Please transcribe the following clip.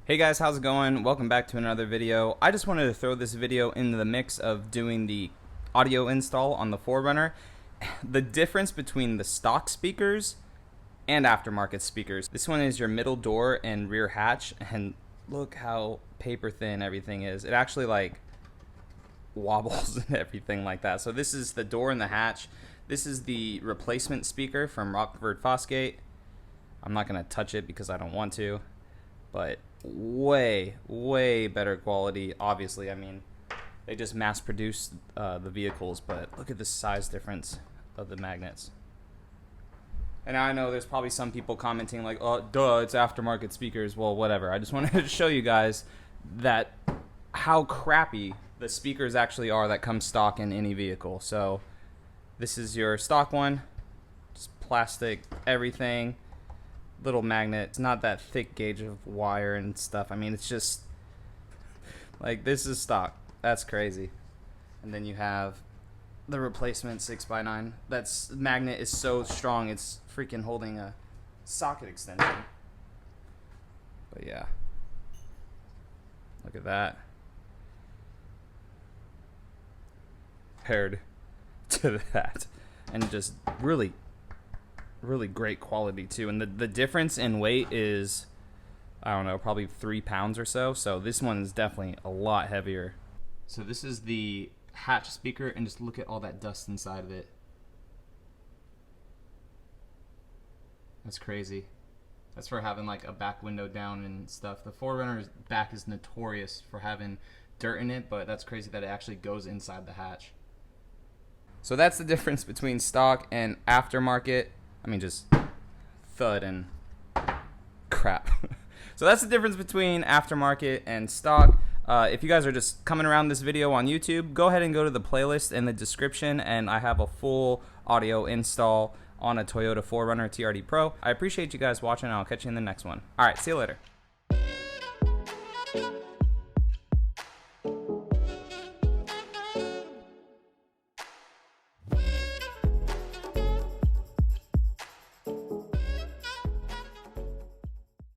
Hey guys, how's it going? Welcome back to another video. I just wanted to throw this video into the mix of doing the audio install on the 4Runner. The difference between the stock speakers and aftermarket speakers. This one is your middle door and rear hatch, and look how paper thin everything is. It actually like wobbles and everything like that. So this is the door and the hatch. This is the replacement speaker from Rockford fosgate. I'm not gonna touch it because I don't want to, but way better quality. Obviously, I mean, they just mass produced the vehicles, but look at the size difference of the magnets. And I know there's probably some people commenting like, oh duh, it's aftermarket speakers. Well, whatever. I just wanted to show you guys that how crappy the speakers actually are that come stock in any vehicle. So this is your stock one, just plastic, everything. Little magnet. It's not that thick gauge of wire and stuff. I mean, it's just like, this is stock. That's crazy. And then you have the replacement 6x9. That's magnet is so strong it's freaking holding a socket extension. But yeah, look at that compared to that, and just really great quality too. And the difference in weight is, I don't know, probably 3 pounds or so. So this one is definitely a lot heavier. So this is the hatch speaker, and just look at all that dust inside of it. That's crazy. That's for having like a back window down and stuff. The 4Runner's back is notorious for having dirt in it, but that's crazy that it actually goes inside the hatch. So that's the difference between stock and aftermarket. I mean, just thud and crap. So that's the difference between aftermarket and stock. If you guys are just coming around this video on YouTube, go ahead and go to the playlist in the description, and I have a full audio install on a Toyota 4Runner TRD Pro. I appreciate you guys watching, and I'll catch you in the next one. All right, see you later.